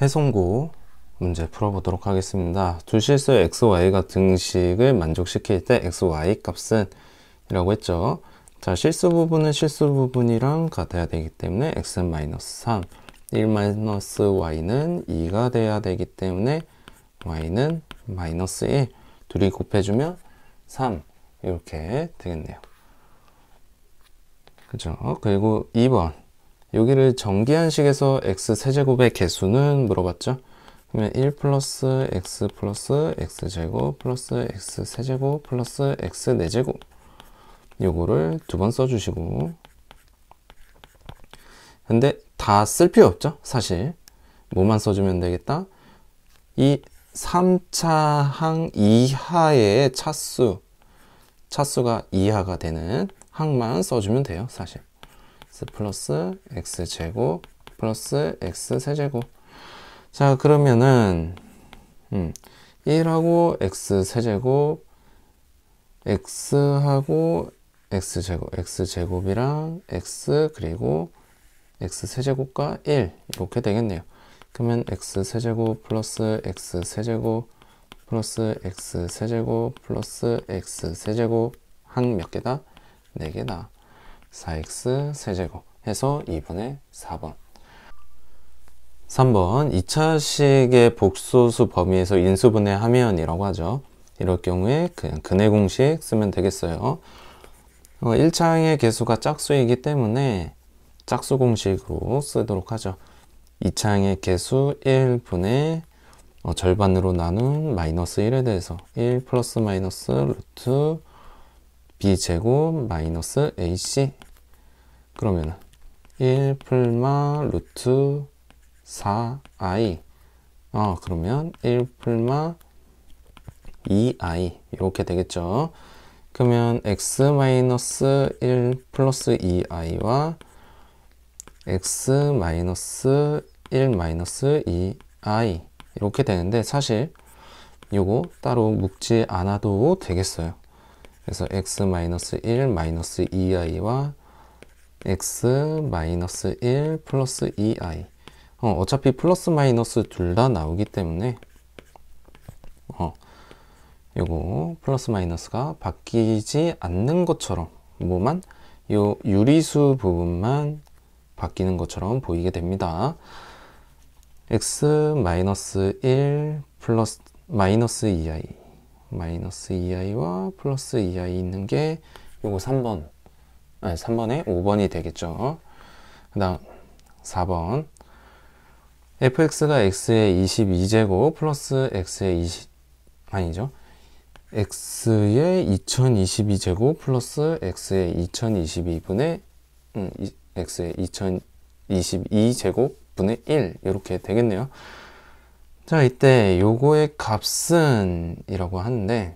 해송고 문제 풀어보도록 하겠습니다. 두 실수의 xy가 등식을 만족시킬 때 xy 값은 이라고 했죠. 자, 실수 부분은 실수 부분이랑 같아야 되기 때문에 x는 마이너스 3, 1 마이너스 y는 2가 돼야 되기 때문에 y는 마이너스 1, 둘이 곱해주면 3 이렇게 되겠네요. 그죠? 그리고 2번 여기를 정기한식에서 x세제곱의 개수는 물어봤죠. 그러면 1 플러스 x제곱 플러스 x세제곱 플러스 x네제곱 요거를 두 번 써주시고, 근데 다 쓸 필요 없죠. 사실 뭐만 써주면 되겠다. 이 3차 항 이하의 차수가 이하가 되는 항만 써주면 돼요. 사실 x 플러스 x제곱 플러스 x세제곱. 자, 그러면은 1하고 x세제곱, x하고 x제곱이랑 x 그리고 x세제곱과 1 이렇게 되겠네요. 그러면 x세제곱 플러스 x세제곱 플러스 x세제곱 플러스 x세제곱 항 몇 개다? 4개다. 4x 세제곱 해서 2번에 4번. 3번 2차식의 복소수 범위에서 인수분해하면이라고 하죠. 이럴 경우에 그냥 근해 공식 쓰면 되겠어요. 1차항의 개수가 짝수이기 때문에 짝수 공식으로 쓰도록 하죠. 2차항의 개수 1분의 절반으로 나눈 마이너스 1에 대해서 1 플러스 마이너스 루트 b제곱 마이너스 ac. 그러면 1 풀마 루트 4i. 그러면 1 풀마 2i 이렇게 되겠죠. 그러면 x 마이너스 1 플러스 2i와 x 마이너스 1 마이너스 2i 이렇게 되는데, 사실 요거 따로 묶지 않아도 되겠어요. 그래서 x 마이너스 1 마이너스 2i와 x 마이너스 1 플러스 2i. 어차피 플러스 마이너스 둘 다 나오기 때문에 요거 플러스 마이너스가 바뀌지 않는 것처럼, 뭐만 요 유리수 부분만 바뀌는 것처럼 보이게 됩니다. x 마이너스 1 플러스 마이너스 2i 마이너스 2i와 플러스 2i 있는 게 요거 3번에 5번이 되겠죠. 그 다음 4번 fx가 x의 22제곱 플러스 x의 x의 2022제곱 플러스 x의 2022분의 x의 2022제곱 분의 1 이렇게 되겠네요. 자, 이때 요거의 값은 이라고 하는데,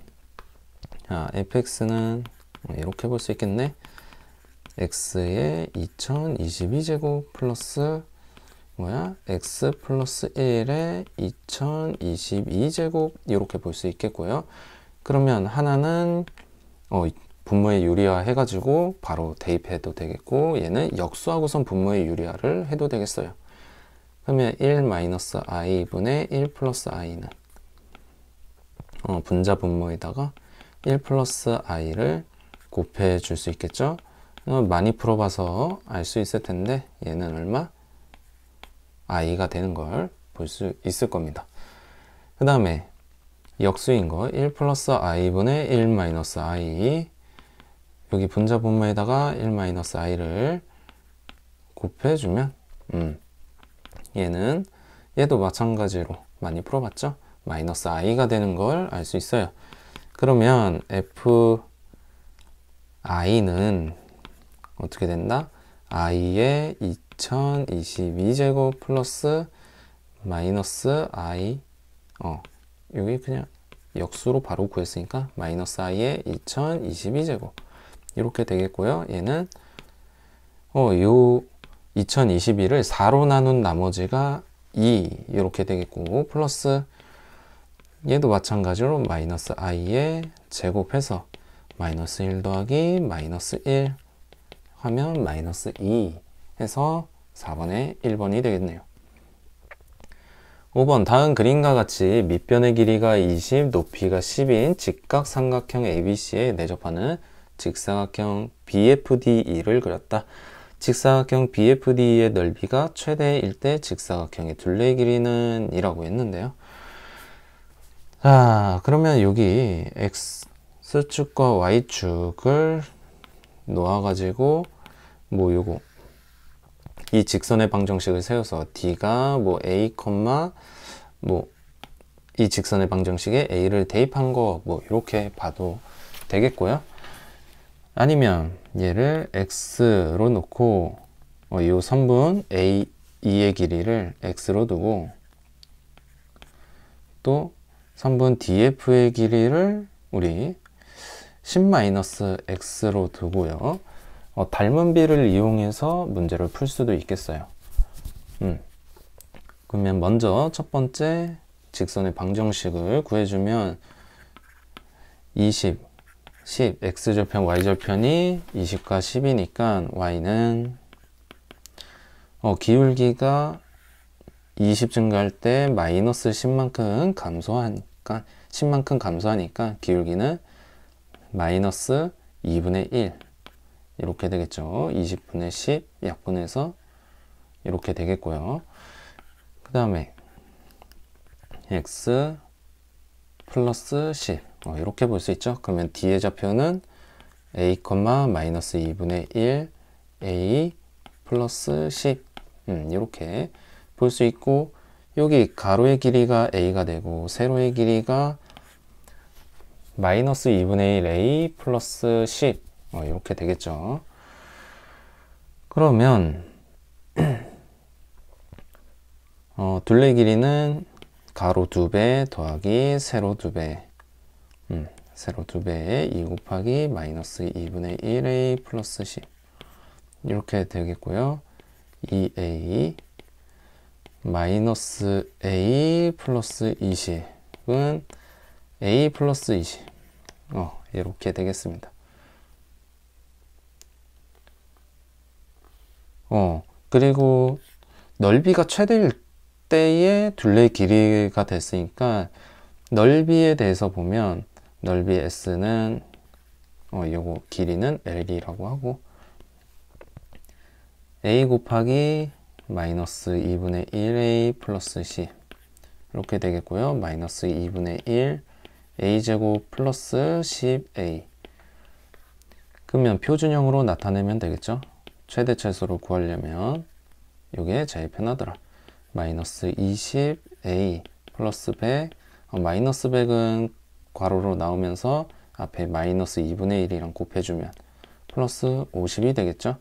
fx는 이렇게 볼 수 있겠네. x의 2022제곱 플러스 x 플러스 1의 2022제곱 이렇게 볼 수 있겠고요. 그러면 하나는 분모의 유리화 해가지고 바로 대입해도 되겠고, 얘는 역수하고선 분모의 유리화를 해도 되겠어요. 그러면 1 마이너스 i 분의 1 플러스 i는 분자 분모에다가 1 플러스 i를 곱해 줄 수 있겠죠. 많이 풀어봐서 알 수 있을 텐데, 얘는 얼마? i가 되는 걸 볼 수 있을 겁니다. 그 다음에 역수인 거 1 플러스 i분의 1 마이너스 i, 여기 분자 분모에다가 1 마이너스 i를 곱해주면 얘도 마찬가지로 많이 풀어봤죠? 마이너스 i가 되는 걸 알 수 있어요. 그러면 fi는 어떻게 된다? i의 2022제곱 플러스 마이너스 i, 여기 그냥 역수로 바로 구했으니까 마이너스 i의 2022제곱 이렇게 되겠고요. 얘는 요 2022를 4로 나눈 나머지가 2 이렇게 되겠고, 플러스 얘도 마찬가지로 마이너스 i에 제곱해서 마이너스 1 더하기 마이너스 1 하면 마이너스 2 해서 4번에 1번이 되겠네요. 5번 다음 그림과 같이 밑변의 길이가 20, 높이가 10인 직각삼각형 ABC에 내접하는 직사각형 BFDE를 그렸다. 직사각형 BFDE의 넓이가 최대일 때 직사각형의 둘레의 길이는 이라고 했는데요. 자, 그러면 여기 X축과 Y축을 놓아가지고 뭐 요거 이 직선의 방정식을 세워서 D가 뭐 A, 뭐 이 직선의 방정식에 A를 대입한 거 뭐 이렇게 봐도 되겠고요. 아니면 얘를 X로 놓고 이 선분 A2의 길이를 X로 두고 또 선분 DF의 길이를 우리 10-X로 두고요. 닮은 비를 이용해서 문제를 풀 수도 있겠어요. 그러면 먼저 첫 번째 직선의 방정식을 구해주면 20, 10, x절편, y절편이 20과 10이니까 y는 기울기가 20 증가할 때 마이너스 10만큼 감소하니까 기울기는 마이너스 2분의 1 이렇게 되겠죠. 20분의 10 약분해서 이렇게 되겠고요. 그 다음에 x 플러스 10 이렇게 볼 수 있죠. 그러면 D의 좌표는 a, 마이너스 2분의 1 a 플러스 10 이렇게 볼 수 있고 여기 가로의 길이가 a가 되고 세로의 길이가 마이너스 2분의 1 a 플러스 10 이렇게 되겠죠. 그러면 둘레 길이는 가로 2배 더하기 세로 2배 세로 2배에 2 곱하기 마이너스 2분의 1a 플러스 10 이렇게 되겠고요. 2a 마이너스 a 플러스 20은 a 플러스 20 이렇게 되겠습니다. 그리고 넓이가 최대일 때의 둘레 길이가 됐으니까 넓이에 대해서 보면 넓이 S는 요거 길이는 L이라고 하고 A 곱하기 마이너스 2분의 1A 플러스 10 이렇게 되겠고요. 마이너스 2분의 1 A제곱 플러스 10A 그러면 표준형으로 나타내면 되겠죠. 최대 최소를 구하려면 요게 제일 편하더라. 마이너스 20A 플러스 100 마이너스 100은 괄호로 나오면서 앞에 마이너스 2분의 1이랑 곱해주면 플러스 50이 되겠죠.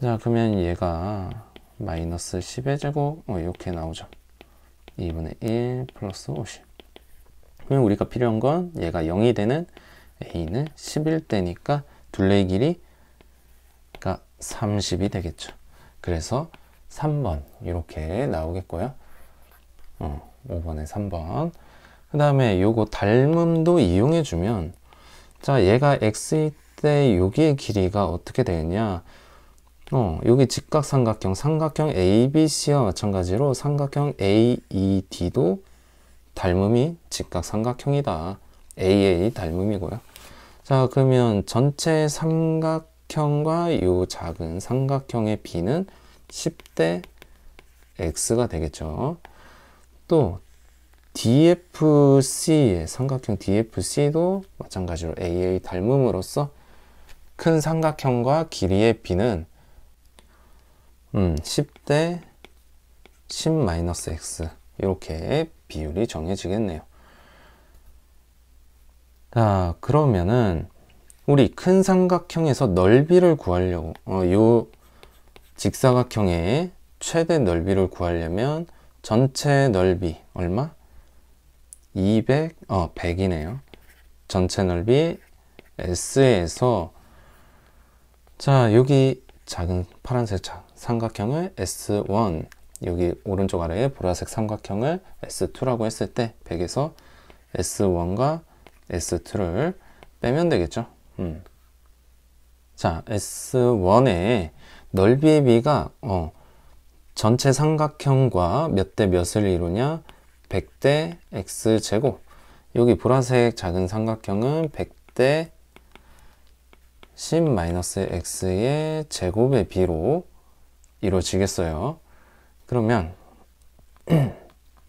자 그러면 얘가 마이너스 10의 제곱 이렇게 나오죠. 2분의 1 플러스 50 그러면 우리가 필요한 건 얘가 0이 되는 A는 10일 때니까 둘레의 길이가 30이 되겠죠. 그래서 3번 이렇게 나오겠고요. 5번에 3번 그 다음에 요거 닮음도 이용해 주면 자 얘가 x일 때 여기의 길이가 어떻게 되겠냐 여기 직각삼각형 ABC와 마찬가지로 삼각형 AED도 닮음이 직각삼각형이다. AA 닮음이고요. 자 그러면 전체 삼각형과 요 작은 삼각형의 B는 10대 X가 되겠죠. 또 DFC의 삼각형 DFC도 마찬가지로 AA 닮음으로써 큰 삼각형과 길이의 B는 10대 10-X 이렇게 비율이 정해지겠네요. 자 그러면은 우리 큰 삼각형에서 넓이를 구하려고 요 직사각형의 최대 넓이를 구하려면 전체 넓이 얼마? 100이네요. 전체 넓이 S에서 자 여기 작은 파란색 삼각형을 S1 여기 오른쪽 아래에 보라색 삼각형을 S2라고 했을 때 100에서 S1과 S2를 빼면 되겠죠. 자 S1의 넓이의 비가 전체 삼각형과 몇 대 몇을 이루냐? 100대 x제곱. 여기 보라색 작은 삼각형은 100대 10-x의 제곱의 비로 이루어지겠어요. 그러면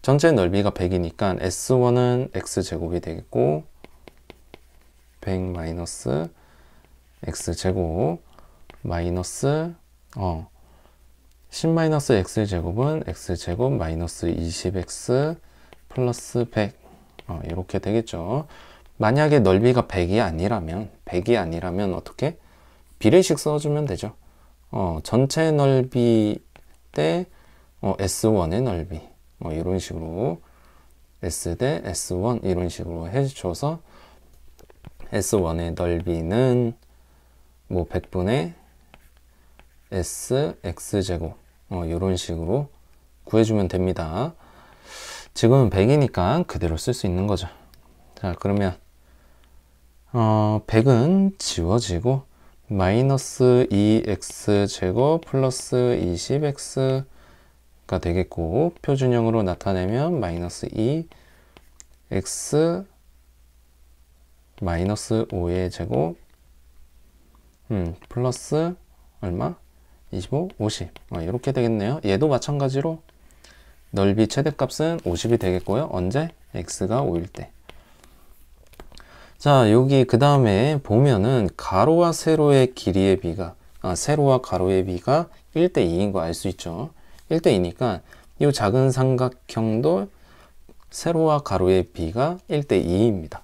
전체 넓이가 100이니까 S1은 x제곱이 되겠고 100 x제곱 마이너스 10-x제곱은 x제곱 마이너스 20x 플러스 100 이렇게 되겠죠. 만약에 넓이가 100이 아니라면 어떻게? 비례식 써주면 되죠. 전체 넓이 대 S1의 넓이 이런 식으로 S 대 S1 이런 식으로 해줘서 S1의 넓이는 뭐 100분의 S x제곱 이런 식으로 구해주면 됩니다. 지금은 100이니까 그대로 쓸 수 있는 거죠. 자, 그러면 100은 지워지고 마이너스 2x제곱 플러스 20x가 되겠고 표준형으로 나타내면 마이너스 2x 마이너스 5의 제곱 플러스 얼마? 25, 50 이렇게 되겠네요. 얘도 마찬가지로 넓이 최대값은 50이 되겠고요. 언제? x가 5일 때. 자, 여기 그 다음에 보면은 가로와 세로의 길이의 비가 세로와 가로의 비가 1대 2인 거 알 수 있죠. 1대 2니까 이 작은 삼각형도 세로와 가로의 비가 1대 2입니다.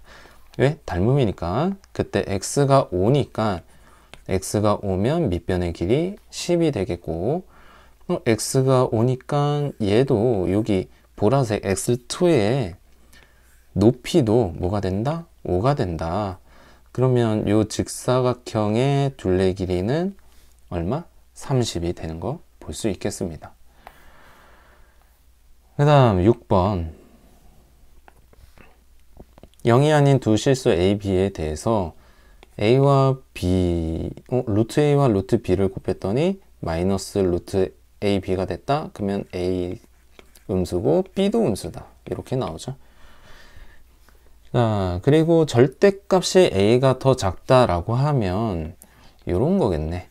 왜? 닮음이니까. 그때 x가 5니까 x가 5면 밑변의 길이 10이 되겠고 x가 5니까 얘도 여기 보라색 x2의 높이도 뭐가 된다? 5가 된다. 그러면 요 직사각형의 둘레 길이는 얼마? 30이 되는 거 볼 수 있겠습니다. 그 다음 6번 0이 아닌 두 실수 A, B에 대해서 A와 B, 루트 A와 루트 B를 곱했더니 마이너스 루트 A, B가 됐다. 그러면 A 음수고 B도 음수다. 이렇게 나오죠. 자, 그리고 절대값이 A가 더 작다라고 하면 이런 거겠네.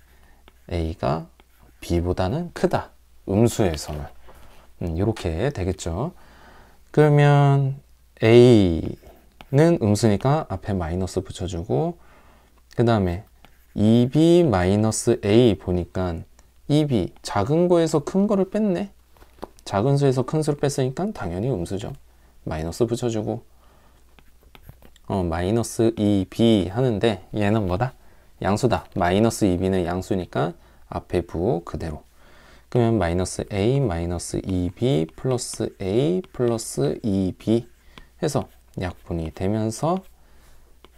A가 B보다는 크다. 음수에서는. 이렇게 되겠죠. 그러면 A는 음수니까 앞에 마이너스 붙여주고 그 다음에 2B 마이너스 A 보니까 2B 작은 거에서 큰 거를 뺐네. 작은 수에서 큰 수를 뺐으니까 당연히 음수죠. 마이너스 붙여주고 마이너스 2B 하는데 얘는 뭐다? 양수다. 마이너스 2B는 양수니까 앞에 부 그대로. 그러면 마이너스 A 마이너스 2B 플러스 A 플러스 2B 해서 약분이 되면서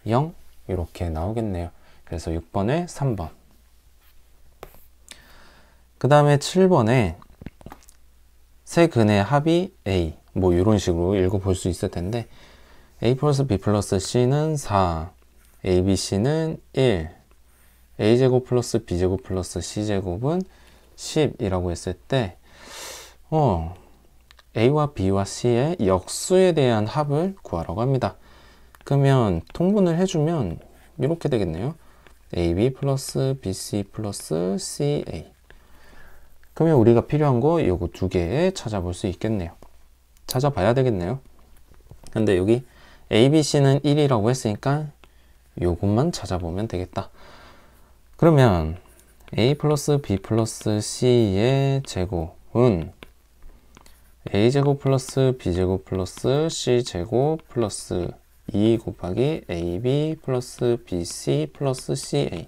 0 이렇게 나오겠네요. 그래서 6번에 3번. 그 다음에 7번에 세 근의 합이 A 뭐 이런 식으로 읽어볼 수 있을 텐데 A 플러스 B 플러스 C는 4 A, B, C는 1 A제곱 플러스 B제곱 플러스 C제곱은 10이라고 했을 때 A와 B와 C의 역수에 대한 합을 구하라고 합니다. 그러면 통분을 해주면 이렇게 되겠네요. AB 플러스 BC 플러스 CA. 그러면 우리가 필요한 거 요거 두 개 찾아볼 수 있겠네요. 찾아봐야 되겠네요. 근데 여기 ABC는 1이라고 했으니까 요것만 찾아보면 되겠다. 그러면 A 플러스 B 플러스 C의 제곱은 A제곱 플러스 B제곱 플러스 C제곱 플러스 2 곱하기 AB 플러스 BC 플러스 CA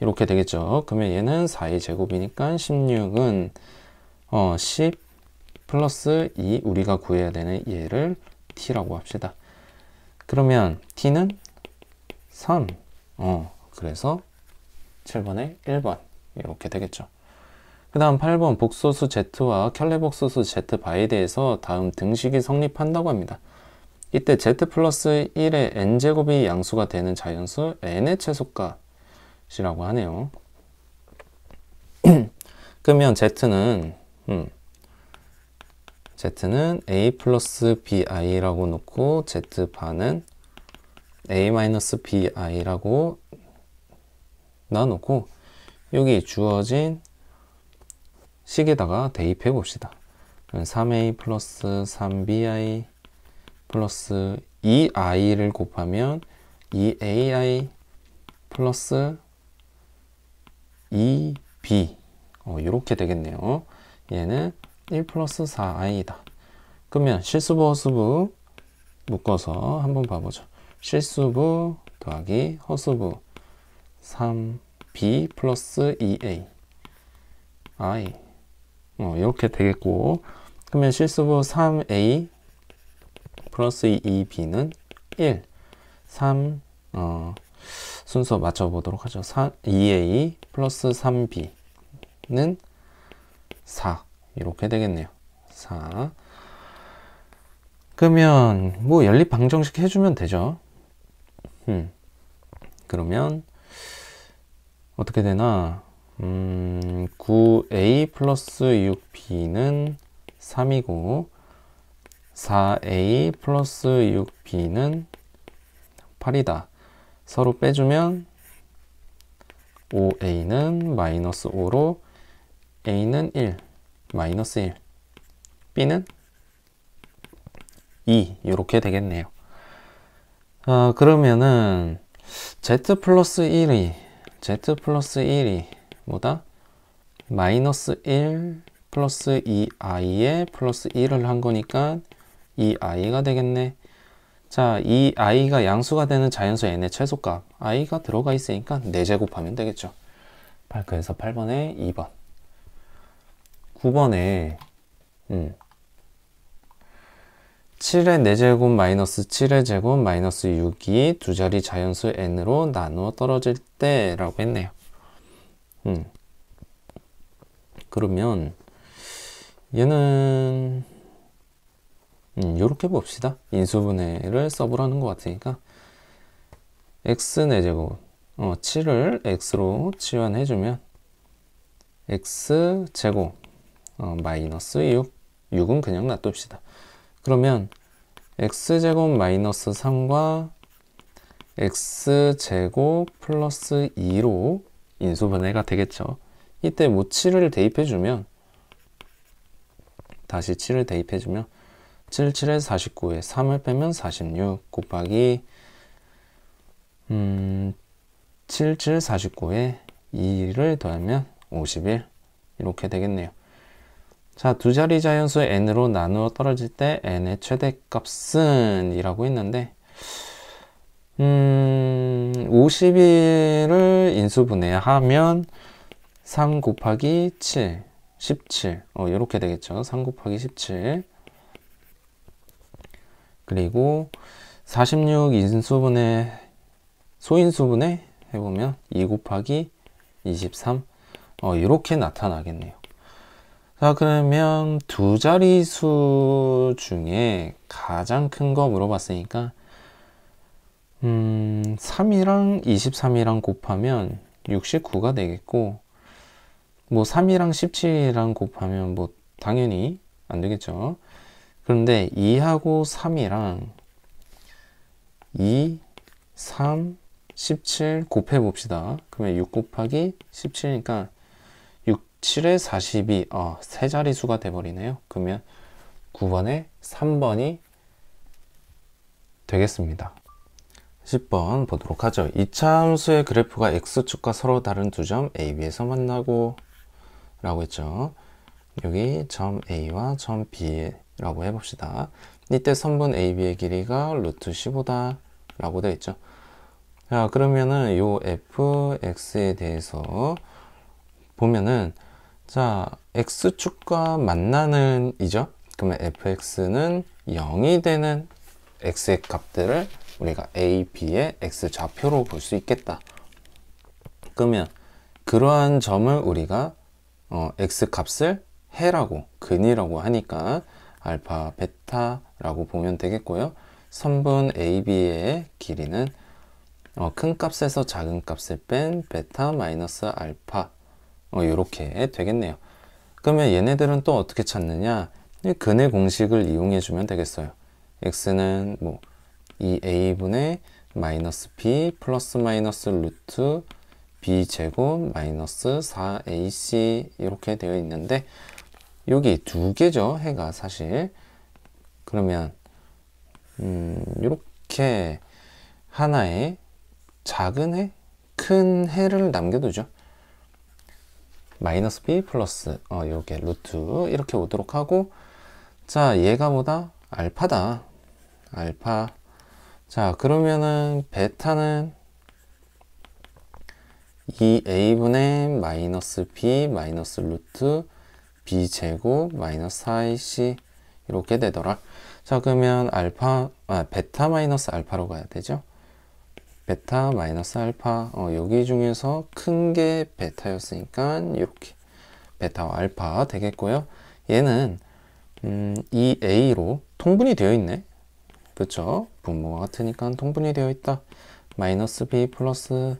이렇게 되겠죠. 그러면 얘는 4의 제곱이니까 16은 10 플러스 2 우리가 구해야 되는 얘를 T라고 합시다. 그러면 T는 3 그래서 7번에 1번 이렇게 되겠죠. 그 다음 8번 복소수 Z와 켤레복소수 Z바에 대해서 다음 등식이 성립한다고 합니다. 이때 Z 플러스 1의 n제곱이 양수가 되는 자연수 n의 최소값이라고 하네요. 그러면 Z는 z는 a 플러스 bi라고 놓고 z바는 a 마이너스 bi라고 놔놓고 여기 주어진 식에다가 대입해 봅시다. 3a 플러스 3bi 플러스 2i를 곱하면 2ai 플러스 2b 이렇게 되겠네요. 얘는 1 플러스 4i다. 그러면 실수부 허수부 묶어서 한번 봐보죠. 실수부 더하기 허수부 3b 플러스 2a i 이렇게 되겠고, 그러면 실수부 3a 플러스 2b는 1 3 순서 맞춰보도록 하죠. 2a 플러스 3b는 4 이렇게 되겠네요. 4. 그러면 뭐 연립 방정식 해주면 되죠. 그러면 어떻게 되나? 9a 플러스 6b는 3이고 4a 플러스 6b는 8이다. 서로 빼주면 5a는 마이너스 5로 a는 1, 마이너스 1, b는 2 이렇게 되겠네요. 그러면은 z 플러스 1이 뭐다? 마이너스 1 플러스 2i에 플러스 1을 한 거니까 2i가 되겠네. 자, 이 i가 양수가 되는 자연수 n의 최소값 i가 들어가 있으니까 4제곱하면 되겠죠. 그래서 8번에 2번. 9번에 7의 4제곱 마이너스 7의 제곱 마이너스 6이 두 자리 자연수 n으로 나누어 떨어질 때 라고 했네요. 그러면 얘는 요렇게 봅시다. 인수분해를 써보라는 것 같으니까 x 4제곱 7을 x로 치환해주면 x제곱 마이너스 6은 그냥 놔둡시다. 그러면 x제곱 마이너스 3과 x제곱 플러스 2로 인수분해가 되겠죠. 이때 뭐 7을 대입해주면 다시 7을 대입해주면 7, 7에 49에 3을 빼면 46 곱하기 7, 7, 49에 2를 더하면 51 이렇게 되겠네요. 자, 두 자리 자연수 n으로 나누어 떨어질 때 n의 최대값은 이라고 했는데 51을 인수분해하면 3 곱하기 7 17 이렇게 되겠죠. 3 곱하기 17 그리고 46 인수분해 소인수분해 해보면 2 곱하기 23 이렇게 나타나겠네요. 자, 그러면 두 자리수 중에 가장 큰 거 물어봤으니까 3이랑 23이랑 곱하면 69가 되겠고, 뭐 3이랑 17이랑 곱하면 뭐 당연히 안 되겠죠. 그런데 2하고 3이랑 2, 3, 17 곱해 봅시다. 그러면 6 곱하기 17이니까 6, 7에 42 세 자리수가 돼버리네요. 그러면 9번에 3번이 되겠습니다. 10번 보도록 하죠. 이차 함수의 그래프가 x축과 서로 다른 두 점 A, B에서 만나고 라고 했죠. 여기 점 A와 점 B라고 해봅시다. 이때 선분 AB의 길이가 루트 15다 라고 되어 있죠. 자, 그러면은 요 fx에 대해서 보면은, 자, x축과 만나는 이죠. 그러면 fx는 0이 되는 x의 값들을 우리가 a, b의 x좌표로 볼 수 있겠다. 그러면 그러한 점을 우리가 x값을 해라고, 근이라고 하니까 알파, 베타라고 보면 되겠고요. 선분 AB의 길이는 큰 값에서 작은 값을 뺀 베타 마이너스 알파 이렇게 되겠네요. 그러면 얘네들은 또 어떻게 찾느냐? 이 근의 공식을 이용해 주면 되겠어요. x는 뭐 2a분의 마이너스 b 플러스 마이너스 루트 b 제곱 마이너스 4ac 이렇게 되어 있는데 여기 두 개죠, 해가 사실. 그러면 이렇게 하나의 작은 해, 큰 해를 남겨두죠. 마이너스 b 플러스 요게 루트 이렇게 오도록 하고, 자 얘가 뭐다? 알파다. 알파. 자 그러면은 베타는 2a분의 마이너스 b 마이너스 루트 b 제곱 마이너스 4ac 이렇게 되더라. 자 그러면 베타 마이너스 알파로 가야 되죠. 베타 마이너스 알파. 여기 중에서 큰 게 베타였으니까 이렇게 베타와 알파 되겠고요. 얘는 2a로 통분이 되어 있네. 그쵸? 분모가 같으니까 통분이 되어 있다. 마이너스 b 플러스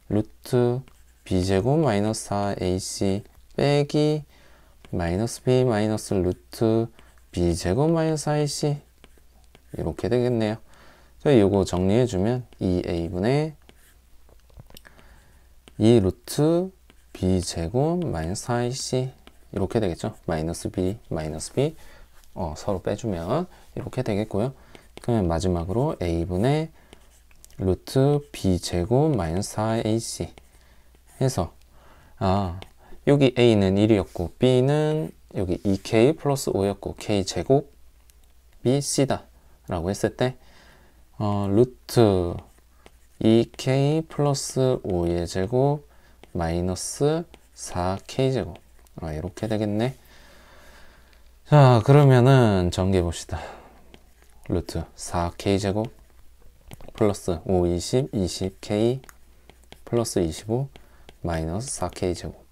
루트 b제곱 마이너스 4ac 빼기 마이너스 b 마이너스 루트 b제곱 마이너스 4ac 이렇게 되겠네요. 자, 이거 정리해주면 2a분의 2 루트 b제곱 마이너스 4ac 이렇게 되겠죠. 마이너스 b 서로 빼주면 이렇게 되겠고요. 그러면 마지막으로 a분의 루트 b제곱 마이너스 4ac 해서 여기 a는 1이었고 b는 여기 2k 플러스 5였고 k제곱 bc다 라고 했을 때 루트 2k 플러스 5의 제곱 마이너스 4k 제곱 이렇게 되겠네. 자 그러면은 전개해 봅시다. 루트 4k 제곱 플러스 5, 20, 20k 플러스 25 마이너스 4k 제곱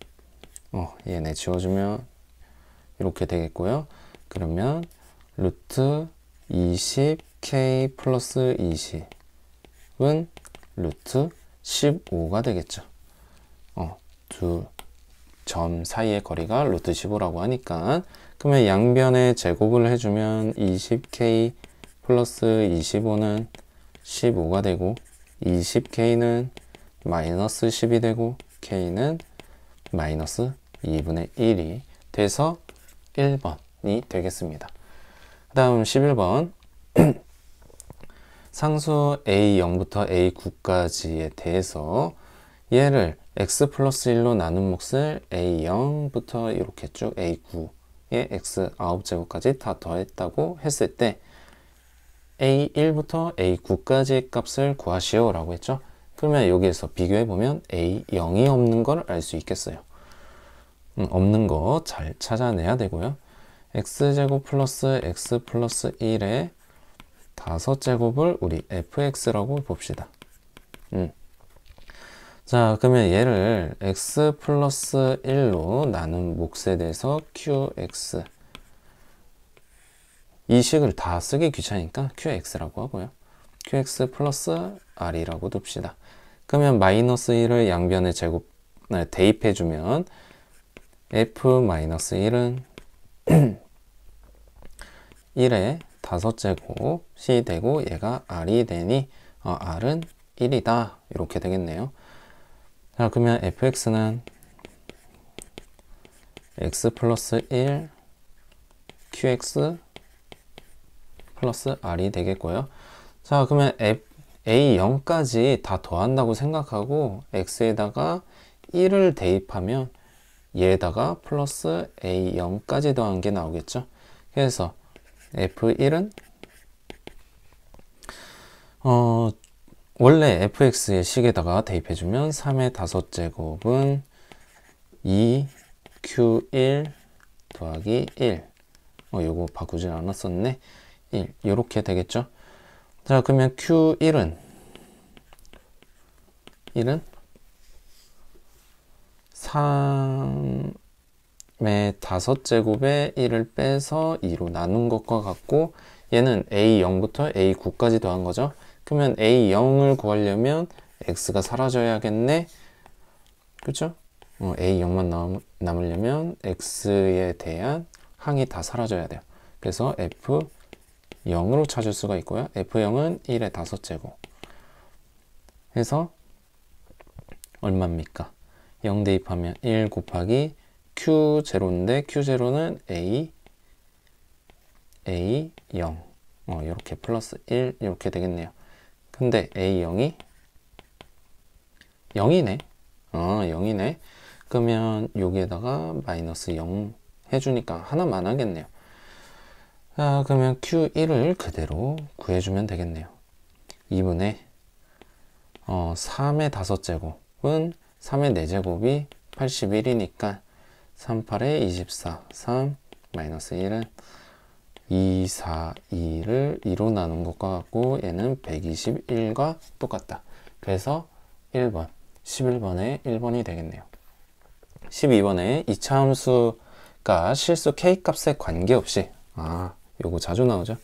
얘네 지워주면 이렇게 되겠고요. 그러면 루트 20k 플러스 20은 루트 15가 되겠죠. 두 점 사이의 거리가 루트 15라고 하니까, 그러면 양변에 제곱을 해주면 20k 플러스 25는 15가 되고 20k는 마이너스 10이 되고 k는 마이너스 2분의 1이 돼서 1번이 되겠습니다. 그 다음 11번 상수 a0부터 a9까지에 대해서 얘를 x 플러스 1로 나눈 몫을 a0부터 이렇게 쭉 a9에 x 9제곱까지 다 더했다고 했을 때 a1부터 a9까지의 값을 구하시오 라고 했죠. 그러면 여기에서 비교해보면 a0이 없는 걸 알 수 있겠어요. 없는 거 잘 찾아내야 되고요. x제곱 플러스 x 플러스 1의 5제곱을 우리 fx라고 봅시다. 자 그러면 얘를 x 플러스 1로 나눈 몫에 대해서 qx 이 식을 다 쓰기 귀찮으니까 qx라고 하고요. qx 플러스 r이라고 둡시다. 그러면 마이너스 1을 양변에 대입해주면 f 마이너스 1은 1의 5제곱이 되고 얘가 r이 되니 r은 1이다 이렇게 되겠네요. 자 그러면 fx는 x 플러스 1 qx 플러스 r이 되겠고요. 자 그러면 a0까지 다 더한다고 생각하고 x에다가 1을 대입하면 얘에다가 플러스 a0까지 더한 게 나오겠죠. 그래서 f1은 원래 fx의 식에다가 대입해주면 3의 5제곱은 2q1 더하기 1 요거 바꾸질 않았었네. 1 요렇게 되겠죠. 자 그러면 q1은 3의 5제곱에 1을 빼서 2로 나눈 것과 같고, 얘는 a0부터 a9까지 더한 거죠. 그러면 a0을 구하려면 x가 사라져야겠네. 그쵸? a 0만 남으려면 x에 대한 항이 다 사라져야 돼요. 그래서 f 0으로 찾을 수가 있고요. f0은 1의 5제곱 해서 얼마입니까? 0 대입하면 1 곱하기 q0인데 q0는 a0 이렇게 플러스 1 이렇게 되겠네요. 근데 a0이 0이네. 0이네. 그러면 여기에다가 마이너스 0 해주니까 하나만 하겠네요. 자, 그러면 q1을 그대로 구해주면 되겠네요. 2분의 3의 5제곱은 3의 4제곱이 81이니까 3, 8에 24, 3 마이너스 1은 2, 4, 2를 2로 나눈 것과 같고 얘는 121과 똑같다. 그래서 1번, 11번에 1번이 되겠네요. 12번에 2차 함수가 실수 k값에 관계없이 요거 자주 나오죠.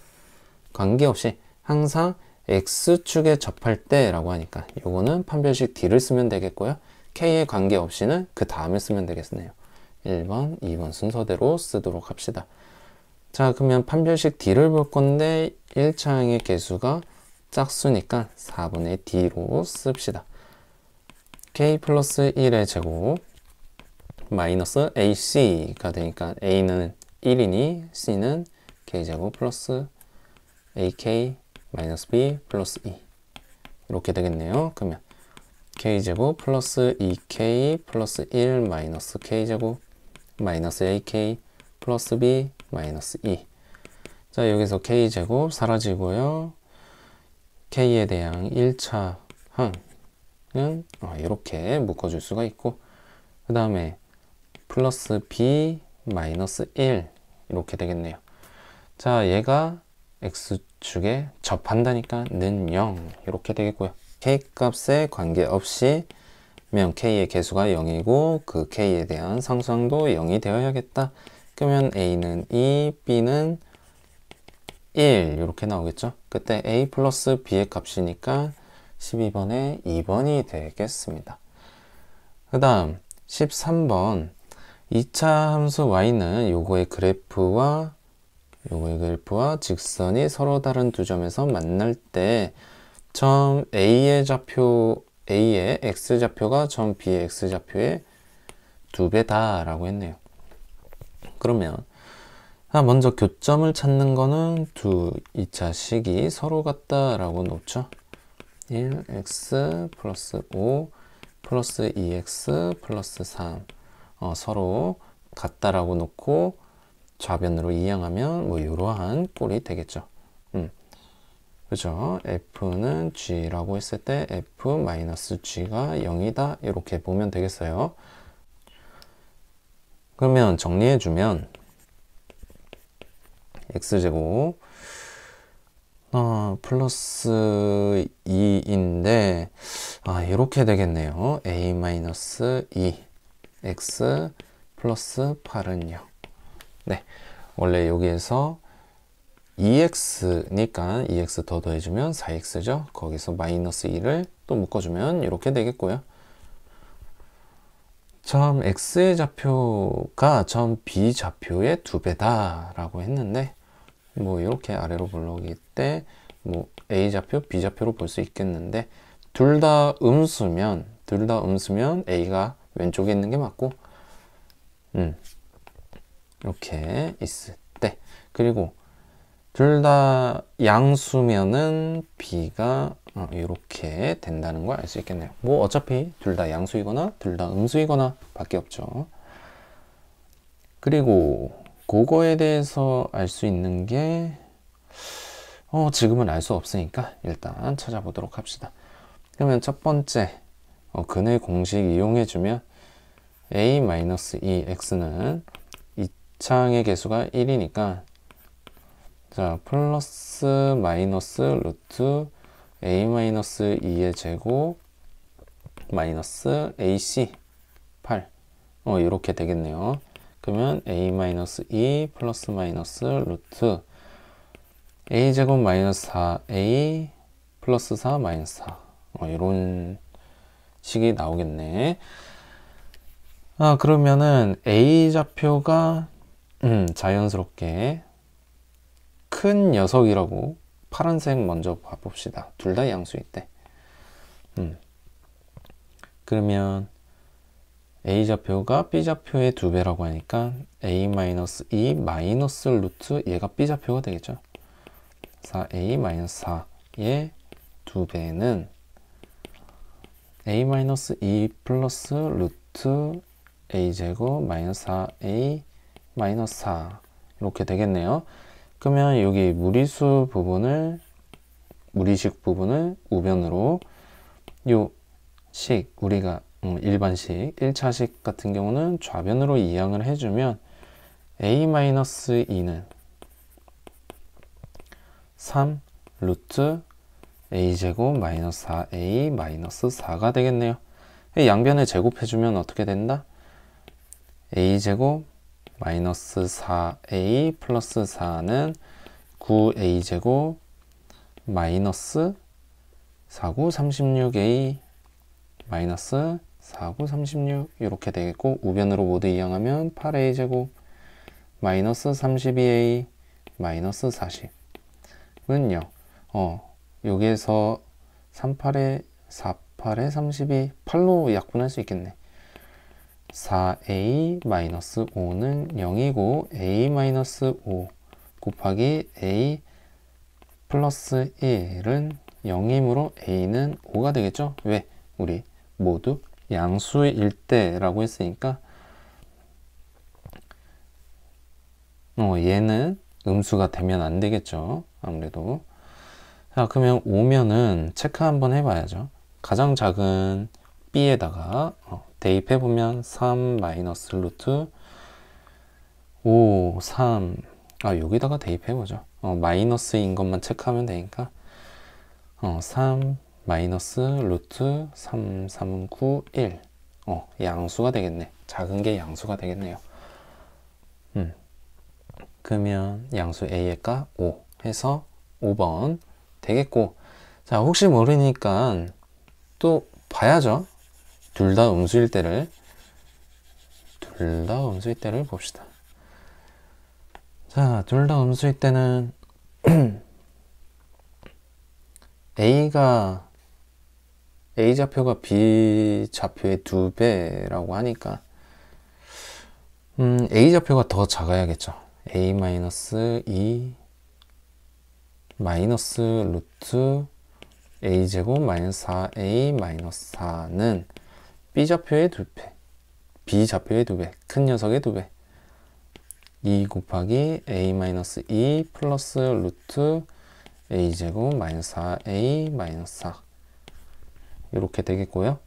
관계없이 항상 x축에 접할 때 라고 하니까 요거는 판별식 D를 쓰면 되겠고요. k에 관계없이는 그 다음에 쓰면 되겠네요. 1번, 2번 순서대로 쓰도록 합시다. 자, 그러면 판별식 D를 볼 건데 1차항의 개수가 짝수니까 4분의 D로 씁시다. k 플러스 1의 제곱 마이너스 ac가 되니까 a는 1이니 c는 k제곱 플러스 ak 마이너스 b 플러스 2 이렇게 되겠네요. 그러면 k제곱 플러스 2k 플러스 1 마이너스 k제곱 마이너스 ak 플러스 b 마이너스 2. 자, 여기서 k제곱 사라지고요. k에 대한 1차 항은 이렇게 묶어줄 수가 있고, 그 다음에 플러스 b 마이너스 1 이렇게 되겠네요. 자, 얘가 x축에 접한다니까 는 0 이렇게 되겠고요. k값에 관계없이 면 k의 개수가 0이고 그 k에 대한 상수항도 0이 되어야겠다. 그러면 a는 2, b는 1 이렇게 나오겠죠. 그때 a 플러스 b의 값이니까 12번에 2번이 되겠습니다. 그 다음 13번 2차 함수 y는 요거의 그래프와 직선이 서로 다른 두 점에서 만날 때 점 A의 X좌표가 점 B의 X좌표의 2배다 라고 했네요. 그러면 먼저 교점을 찾는 거는 2차 식이 서로 같다 라고 놓죠. 1x 플러스 5 플러스 2x 플러스 3 서로 같다라고 놓고 좌변으로 이항하면 뭐 이러한 꼴이 되겠죠. 그죠? f는 g라고 했을 때 f-g가 0이다 이렇게 보면 되겠어요. 그러면 정리해주면 x제곱 플러스 2인데 이렇게 되겠네요. a-2 x 플러스 8은요. 네, 원래 여기에서 2x니까 2x 더 더해주면 4x죠. 거기서 마이너스 2를 또 묶어주면 이렇게 되겠고요. 점 x의 좌표가 점 b 좌표의 2배다 라고 했는데 뭐 이렇게 아래로 올라오기 때 뭐 a 좌표, b 좌표로 볼 수 있겠는데 둘 다 음수면 a가 왼쪽에 있는 게 맞고 이렇게 있을 때, 그리고 둘 다 양수면은 b가 이렇게 된다는 걸 알 수 있겠네요. 뭐 어차피 둘 다 양수이거나 둘 다 음수이거나 밖에 없죠. 그리고 그거에 대해서 알 수 있는 게 지금은 알 수 없으니까 일단 찾아보도록 합시다. 그러면 첫 번째 근의 공식 이용해주면 a-2x는 이 창의 개수가 1이니까 자 플러스 마이너스 루트 a-2의 제곱 마이너스 ac 8 이렇게 되겠네요. 그러면 a-2 플러스 마이너스 루트 a제곱 마이너스 4a 플러스 4 마이너스 4 이런 식이 나오겠네. 그러면은 A 좌표가 자연스럽게 큰 녀석이라고 파란색 먼저 봐봅시다. 둘 다 양수일 때. 그러면 A 좌표가 B 좌표의 2배라고 하니까 A-2 마이너스 루트 얘가 B 좌표가 되겠죠. 4A-4의 2배는 A-2 플러스 루트 A제곱 마이너스 4A 마이너스 4 이렇게 되겠네요. 그러면 여기 무리수 부분을 무리식 부분을 우변으로 요 식 우리가 일반식 1차식 같은 경우는 좌변으로 이항을 해주면 A-2는 3 루트 A제곱 마이너스 4A 마이너스 4가 되겠네요. 양변에 제곱해주면 어떻게 된다? A제곱 마이너스 4A 플러스 4는 9A제곱 마이너스 49, 36A 마이너스 49, 36 이렇게 되겠고 우변으로 모두 이항하면 8A제곱 마이너스 32A 마이너스 40은 0. 여기에서 38에 48에 32 8로 약분할 수 있겠네. 4A 마이너스 5는 0이고 A 마이너스 5 곱하기 A 플러스 1은 0이므로 A는 5가 되겠죠? 왜? 우리 모두 양수일 때라고 했으니까 얘는 음수가 되면 안 되겠죠. 아무래도. 자, 그러면 오면은 체크 한번 해봐야죠. 가장 작은 B에다가 대입해보면 3 마이너스 루트 5, 3 여기다가 대입해보죠. 마이너스인 것만 체크하면 되니까 3 마이너스 루트 3, 3은 9, 1 양수가 되겠네. 작은 게 양수가 되겠네요. 그러면 양수 A의 값 5 해서 5번 되겠고, 자, 혹시 모르니까 또 봐야죠. 둘 다 음수일 때를 봅시다. 자, 둘 다 음수일 때는 A 좌표가 B 좌표의 2배라고 하니까 A 좌표가 더 작아야겠죠. A-2 마이너스 루트 A제곱 마이너스 4A 마이너스 4는 B 좌표의 2배, B 좌표의 2배, 큰 녀석의 2배 2 곱하기 A-2 플러스 루트 A제곱 마이너스 4A 마이너스 4 이렇게 되겠고요.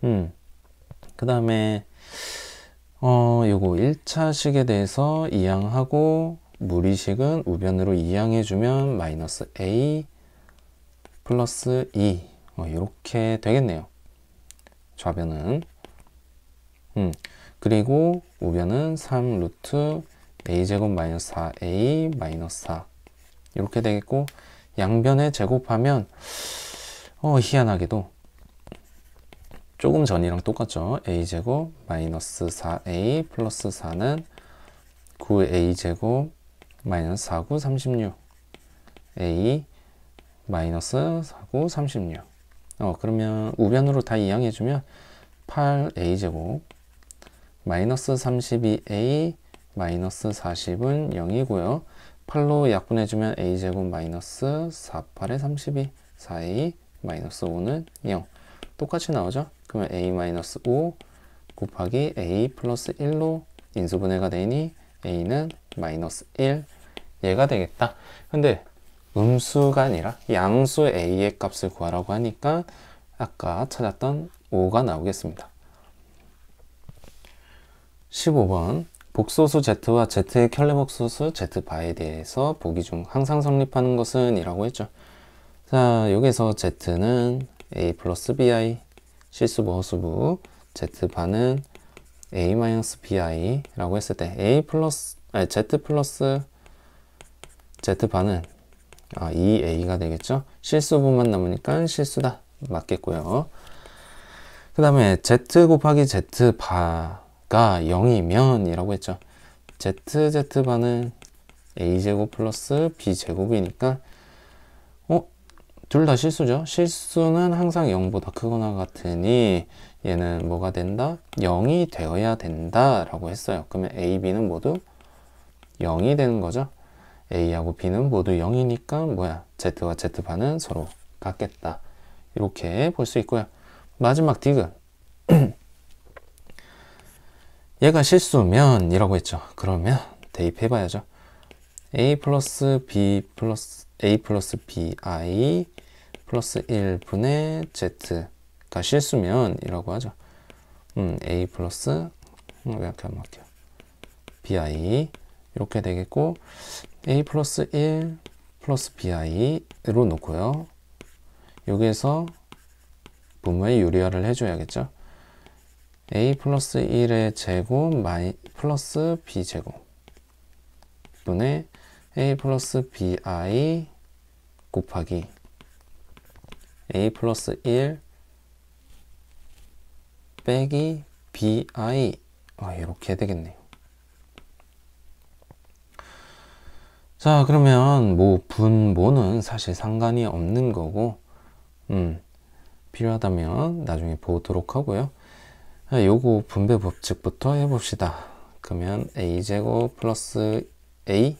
그 다음에 요거 1차식에 대해서 이항하고 무리식은 우변으로 이항해주면 마이너스 A 플러스 2 이렇게 되겠네요. 좌변은 그리고 우변은 3 루트 A제곱 마이너스 4A 마이너스 4 이렇게 되겠고 양변에 제곱하면 희한하게도 조금 전이랑 똑같죠. A제곱 마이너스 4A 플러스 4는 9A제곱 마이너스 49, 36 A 마이너스 49, 36 그러면 우변으로 다 이항해주면 8A제곱 마이너스 32A 마이너스 40은 0이고요. 8로 약분해주면 A제곱 마이너스 48에 32 4A 마이너스 5는 0 똑같이 나오죠. 그러면 A-5 곱하기 A 플러스 1로 인수분해가 되니 A는 마이너스 1 얘가 되겠다. 근데 음수가 아니라 양수 A의 값을 구하라고 하니까 아까 찾았던 5가 나오겠습니다. 15번 복소수 Z와 Z의 켤레복소수 Z바에 대해서 보기 중 항상 성립하는 것은 이라고 했죠. 자, 여기서 Z는 A 플러스 BI 실수부 허수부 Z바는 A 마이너스 BI 라고 했을 때 Z 플러스 Z바는 2A가 되겠죠. 실수부만 남으니까 실수다 맞겠고요. 그 다음에 Z 곱하기 Z바가 z가 0이면 이라고 했죠. z반은 a제곱 플러스 b제곱이니까 둘 다 실수죠. 실수는 항상 0보다 크거나 같으니 얘는 뭐가 된다? 0이 되어야 된다 라고 했어요. 그러면 a, b는 모두 0이 되는 거죠. a하고 b는 모두 0이니까 뭐야? z와 z반은 서로 같겠다. 이렇게 볼 수 있고요. 마지막 디귿. 얘가 실수면 이라고 했죠. 그러면 대입해 봐야죠. a 플러스 b 플러스 a 플러스 bi 플러스 1분의 z가 실수면 이라고 하죠. a 플러스 이렇게 한번 할게요. bi 이렇게 되겠고 a 플러스 1 플러스 bi로 놓고요. 여기에서 분모의 유리화를 해줘야겠죠. a 플러스 1의 제곱 플러스 b제곱 분의 a 플러스 bi 곱하기 a 플러스 1 빼기 bi 이렇게 되겠네요. 자, 그러면 분모는 사실 상관이 없는 거고 필요하다면 나중에 보도록 하고요. 요거 분배 법칙부터 해봅시다. 그러면 a제곱 플러스 a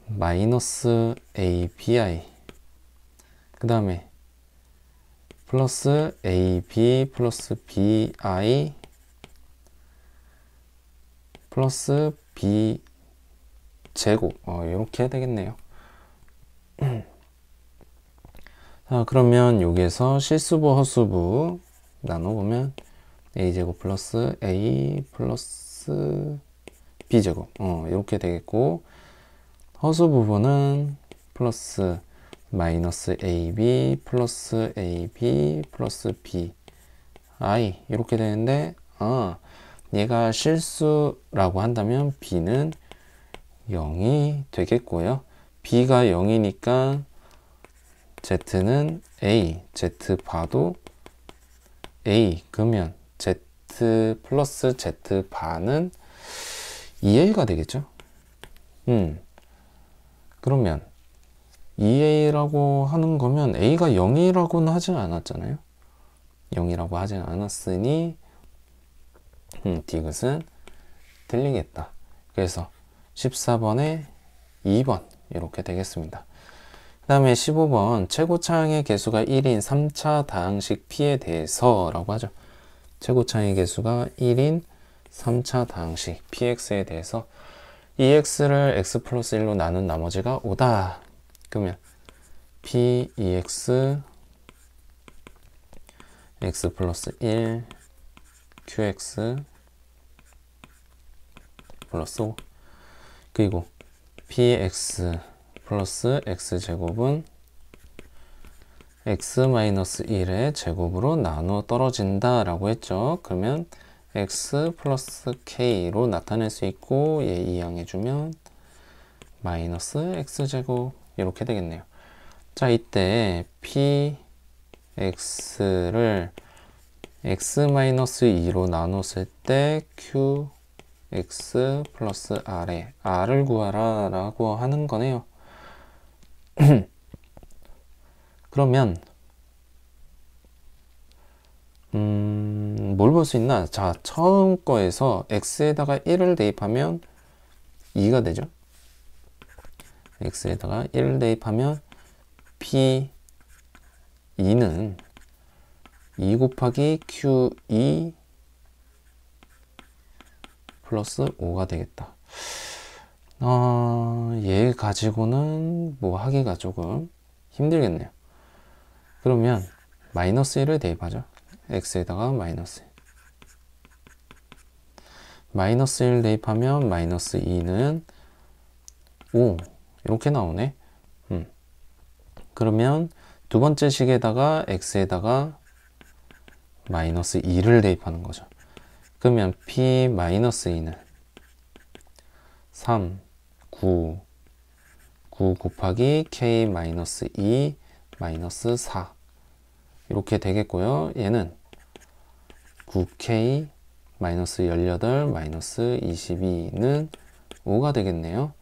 마이너스 abi 그 다음에 플러스 ab 플러스 bi 플러스 b 제곱 이렇게 해야 되겠네요. 자, 그러면 여기에서 실수부 허수부 나눠보면 a제곱 플러스 a 플러스 b제곱 이렇게 되겠고 허수 부분은 플러스 마이너스 ab 플러스 ab 플러스 bi 이렇게 되는데 얘가 실수라고 한다면 b는 0이 되겠고요. b가 0이니까 z는 a, z바도 a 그러면 z 플러스 z바는 2a가 되겠죠. 그러면 2a라고 하는 거면 a가 0이라고는 하지 않았잖아요. 0이라고 하지 않았으니 디귿은 틀리겠다. 그래서 14번에 2번 이렇게 되겠습니다. 그 다음에 15번 최고차항의 개수가 1인 3차 다항식 p에 대해서 라고 하죠. 최고차항의 개수가 1인 3차 다항식 px에 대해서 ex를 x 플러스 1로 나눈 나머지가 5다. 그러면 p2x x 플러스 1 qx 플러스 5 그리고 px 플러스 x제곱은 x-1의 제곱으로 나누어 떨어진다 라고 했죠. 그러면 x 플러스 k로 나타낼 수 있고 얘 이항해주면 마이너스 x제곱 이렇게 되겠네요. 자, 이때 px를 x-2로 나눴을 때 qx 플러스 r에 r을 구하라 라고 하는 거네요. 그러면 뭘 볼 수 있나? 자, 처음 거에서 x에다가 1을 대입하면 2가 되죠. x에다가 1을 대입하면 p2는 2 곱하기 q2 플러스 5가 되겠다. 얘 가지고는 뭐 하기가 조금 힘들겠네요. 그러면 마이너스 1을 대입하죠. x에다가 마이너스 1. 마이너스 1 대입하면 마이너스 2는 5 이렇게 나오네. 그러면 두 번째 식에다가 x에다가 마이너스 2를 대입하는 거죠. 그러면 p 마이너스 2는 3, 9 곱하기 k 마이너스 2 마이너스 4 이렇게 되겠고요. 얘는 9k 마이너스 18, 마이너스 22는 5가 되겠네요.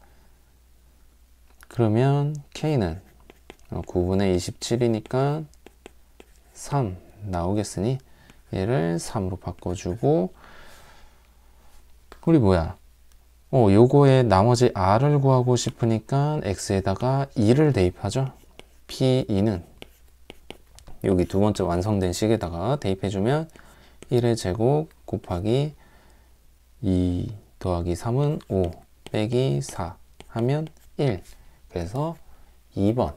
그러면 K는 9분의 27이니까 3 나오겠으니 얘를 3으로 바꿔주고, 우리 뭐야? 요거에 나머지 R을 구하고 싶으니까 X에다가 2를 대입하죠. P2는 여기 두 번째 완성된 식에다가 대입해주면 1의 제곱 곱하기 2 더하기 3은 5 빼기 4 하면 1. 그래서 2번,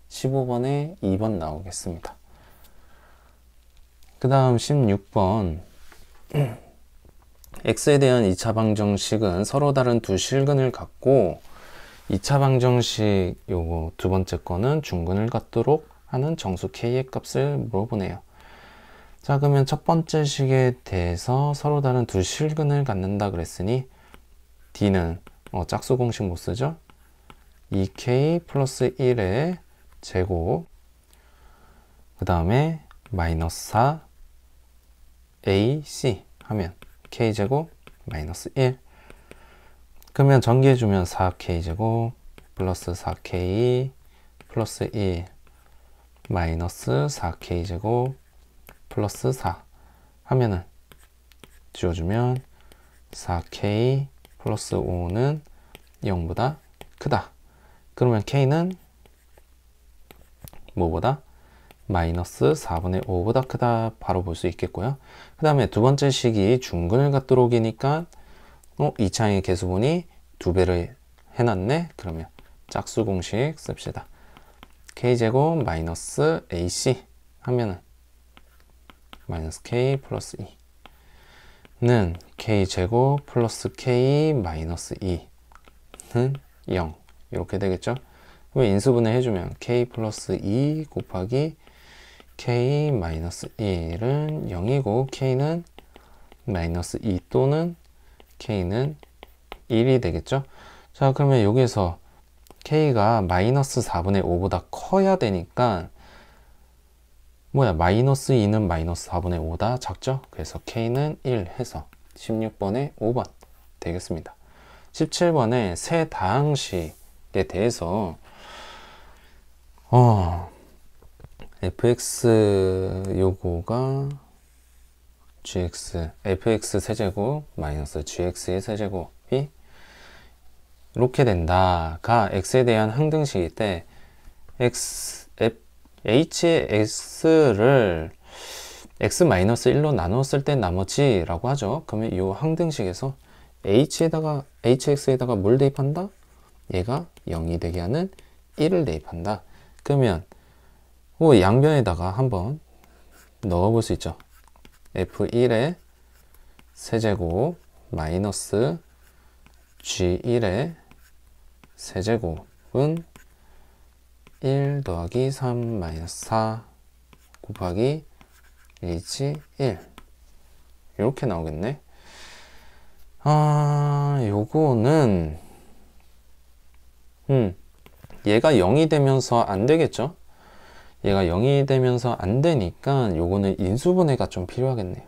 15번에 2번 나오겠습니다. 그 다음 16번. x에 대한 2차 방정식은 서로 다른 두 실근을 갖고 2차 방정식 요거 두 번째 거는 중근을 갖도록 하는 정수 k의 값을 물어보네요. 자, 그러면 첫 번째 식에 대해서 서로 다른 두 실근을 갖는다 그랬으니 d는 짝수 공식 못 쓰죠? 2k 플러스 1의 제곱, 그 다음에 마이너스 4 ac 하면 k제곱 마이너스 1. 그러면 전개해주면 4k제곱 플러스 4k 플러스 1 마이너스 4k제곱 플러스 4 하면은 지워주면 4k 플러스 5는 0보다 크다. 그러면 k는 뭐보다? 마이너스 4분의 5보다 크다 바로 볼 수 있겠고요. 그 다음에 두 번째 식이 중근을 갖도록이니까 2차항의 개수분이 2배를 해놨네. 그러면 짝수 공식 씁시다. k제곱 마이너스 ac 하면은 마이너스 k 플러스 2는 k제곱 플러스 k 마이너스 2는 0 이렇게 되겠죠. 그러면 인수분해 해주면 k 플러스 2 곱하기 k 마이너스 1은 0이고 k는 마이너스 2 또는 k는 1이 되겠죠. 자, 그러면 여기에서 k가 마이너스 4분의 5보다 커야 되니까 뭐야, 마이너스 2는 마이너스 4분의 5보다 작죠. 그래서 k는 1 해서 16번에 5번 되겠습니다. 17번에 세 다항식에 대해서 fx 요거가 gx, fx 세제곱 마이너스 gx의 세제곱이 이렇게 된다가 x에 대한 항등식일 때 h의 x를 x-1로 나누었을 때 나머지라고 하죠. 그러면 이 항등식에서 hx에다가 뭘 대입한다? 얘가 0이 되게 하는 1을 대입한다. 그러면 양변에다가 한번 넣어볼 수 있죠. f1의 세제곱 마이너스 g1의 세제곱은 1 더하기 3 마이너스 4 곱하기 1지 1 이렇게 나오겠네. 요거는 얘가 0이 되면서 안 되겠죠. 얘가 0이 되면서 안 되니까 요거는 인수분해가 좀 필요하겠네요.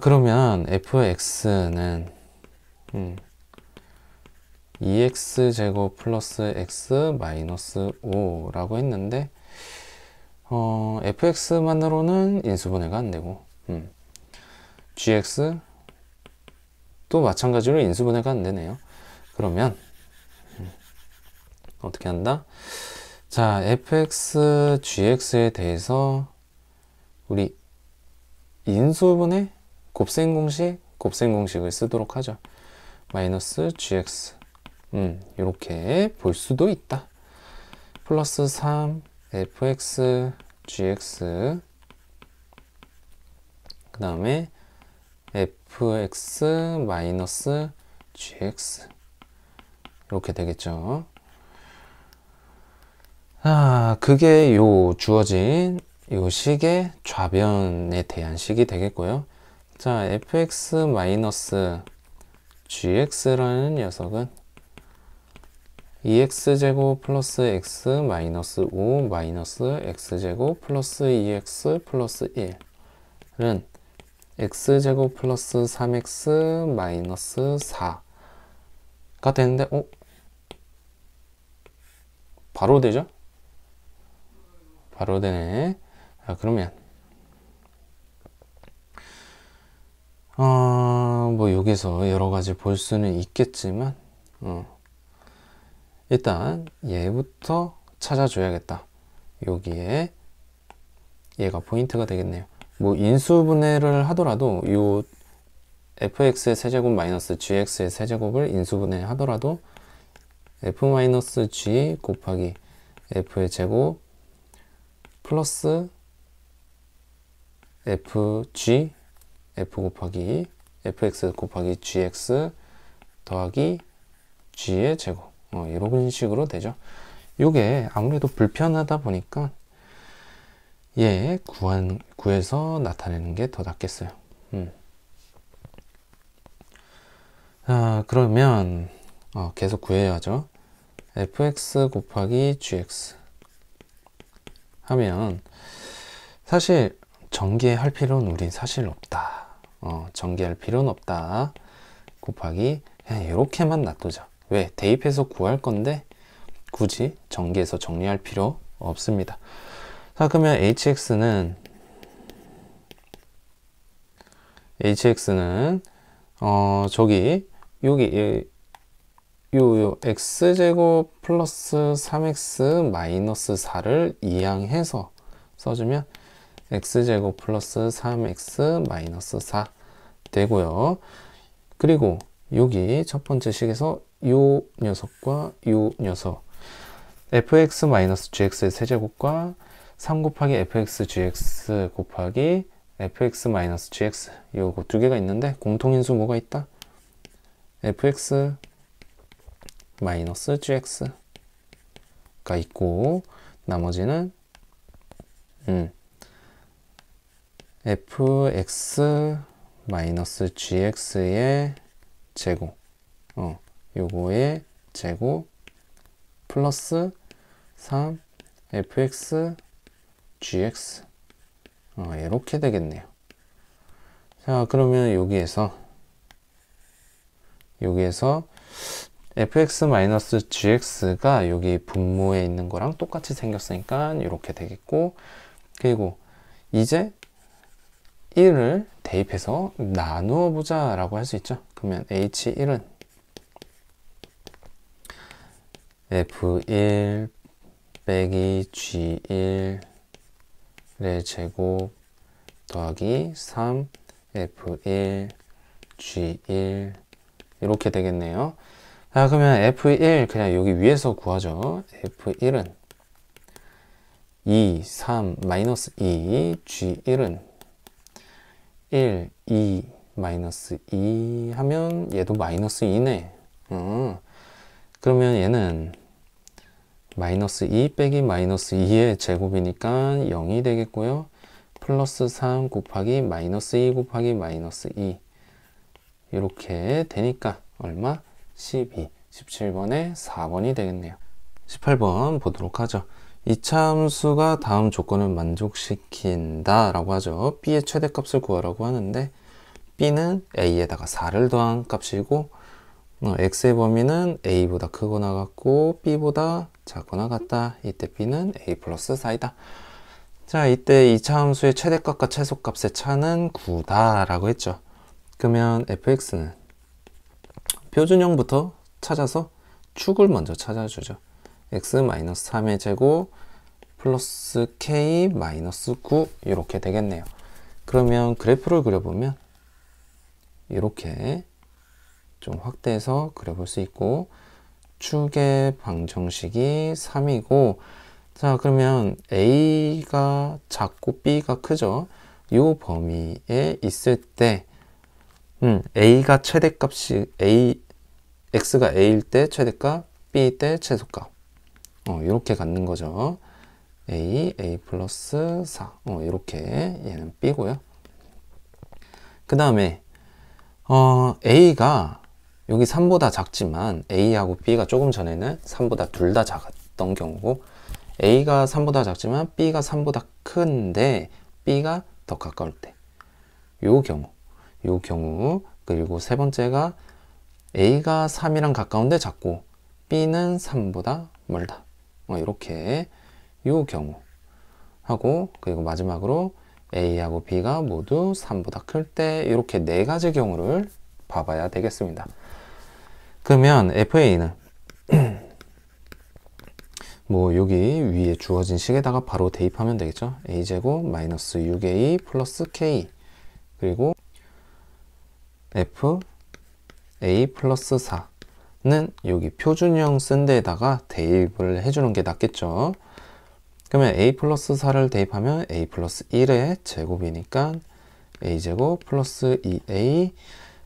그러면 fx는 2x제곱 플러스 x 마이너스 5라고 했는데 fx만으로는 인수분해가 안 되고 gx 또 마찬가지로 인수분해가 안 되네요. 그러면 어떻게 한다? 자, fx, gx에 대해서 우리 인수분해 곱셈공식을 쓰도록 하죠. 마이너스 gx 이렇게 볼 수도 있다. 플러스 3 fx gx 그 다음에 fx 마이너스 gx 이렇게 되겠죠. 그게 주어진 요 식의 좌변에 대한 식이 되겠고요. 자, fx 마이너스 gx라는 녀석은 2x제곱 플러스 x 마이너스 5 마이너스 x제곱 플러스 2x 플러스 1은 x제곱 플러스 3x 마이너스 4가 되는데, 바로 되죠? 바로 되네. 자, 그러면 뭐 여기서 여러 가지 볼 수는 있겠지만 일단 얘부터 찾아줘야겠다. 여기에 얘가 포인트가 되겠네요. 뭐 인수분해를 하더라도 요 fx의 세제곱 마이너스 gx의 세제곱을 인수분해 하더라도 f-g 곱하기 f의 제곱 플러스 fg f 곱하기 fx 곱하기 gx 더하기 g의 제곱 이런 식으로 되죠. 요게 아무래도 불편하다 보니까 얘 구해서 나타내는 게 더 낫겠어요. 자, 그러면 계속 구해야죠. fx 곱하기 gx 하면 사실 전개할 필요는 우린 사실 없다. 전개할 필요는 없다. 곱하기 그냥 이렇게만 놔두자. 왜? 대입해서 구할 건데 굳이 전개해서 정리할 필요 없습니다. 자, 그러면 hx는 저기 여기 요 x제곱 플러스 3x 마이너스 4를 이항해서 써주면 x제곱 플러스 3x 마이너스 4 되고요. 그리고 여기 첫 번째 식에서 요 녀석과 요 녀석 fx 마이너스 gx의 세제곱과 3 곱하기 fx gx 곱하기 fx 마이너스 gx 요거 두 개가 있는데 공통인수 뭐가 있다? fx 마이너스 gx가 있고 나머지는 fx 마이너스 gx의 제곱 요거의 제곱 플러스 3 fx gx 이렇게 되겠네요. 자, 그러면 여기에서 fx-gx가 여기 분모에 있는 거랑 똑같이 생겼으니까 이렇게 되겠고, 그리고 이제 1을 대입해서 나누어 보자 라고 할 수 있죠. 그러면 h1은 f1 빼기 g1의 제곱 더하기 3 f1 g1 이렇게 되겠네요. 자, 그러면 f1 그냥 여기 위에서 구하죠. f1은 2, 3, 마이너스 2, g1은 1, 2, 마이너스 2 하면 얘도 마이너스 2네. 그러면 얘는 마이너스 2 빼기 마이너스 2의 제곱이니까 0이 되겠고요. 플러스 3 곱하기 마이너스 2 곱하기 마이너스 2 이렇게 되니까 얼마? 12. 17번에 4번이 되겠네요. 18번 보도록 하죠. 이차 함수가 다음 조건을 만족시킨다 라고 하죠. b의 최대값을 구하라고 하는데 b는 a에다가 4를 더한 값이고 x의 범위는 a보다 크거나 같고 b보다 작거나 같다. 이때 b는 a 플러스 4이다. 자, 이때 이차 함수의 최대값과 최소값의 차는 9다 라고 했죠. 그러면 fx는 표준형부터 찾아서 축을 먼저 찾아주죠. x-3의 제곱 플러스 k-9 이렇게 되겠네요. 그러면 그래프를 그려보면 이렇게 좀 확대해서 그려볼 수 있고 축의 방정식이 3이고 자, 그러면 a가 작고 b가 크죠. 이 범위에 있을 때 a가 최대값이 x가 a일 때 최대값, b일 때 최소값 이렇게 갖는 거죠. a 플러스 4 이렇게 얘는 b고요. 그 다음에 a가 여기 3보다 작지만 a하고 b가 조금 전에는 3보다 둘 다 작았던 경우고 a가 3보다 작지만 b가 3보다 큰데 b가 더 가까울 때 요 경우. 그리고 세 번째가 A가 3이랑 가까운데 작고 B는 3보다 멀다. 이렇게 요 경우 하고, 그리고 마지막으로 A하고 B가 모두 3보다 클 때 이렇게 네 가지 경우를 봐봐야 되겠습니다. 그러면 FA는 뭐 여기 위에 주어진 식에다가 바로 대입하면 되겠죠. A제곱 마이너스 6A 플러스 K, 그리고 F A 플러스 4는 여기 표준형 쓴 데에다가 대입을 해주는 게 낫겠죠. 그러면 A 플러스 4를 대입하면 A 플러스 1의 제곱이니까 A제곱 플러스 2A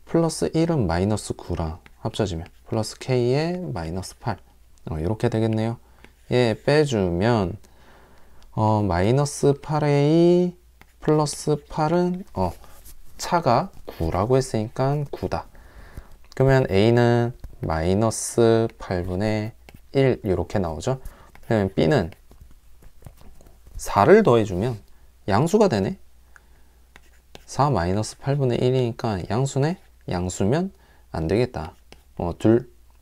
플러스 1은 마이너스 9랑 합쳐지면 플러스 K의 마이너스 8. 이렇게 되겠네요. 얘 빼주면 마이너스 8A 플러스 8은 차가 9라고 했으니까 9다. 그러면 A는 마이너스 8분의 1 이렇게 나오죠. 그러면 B는 4를 더해주면 양수가 되네. 4 마이너스 8분의 1이니까 양수네. 양수면 안 되겠다.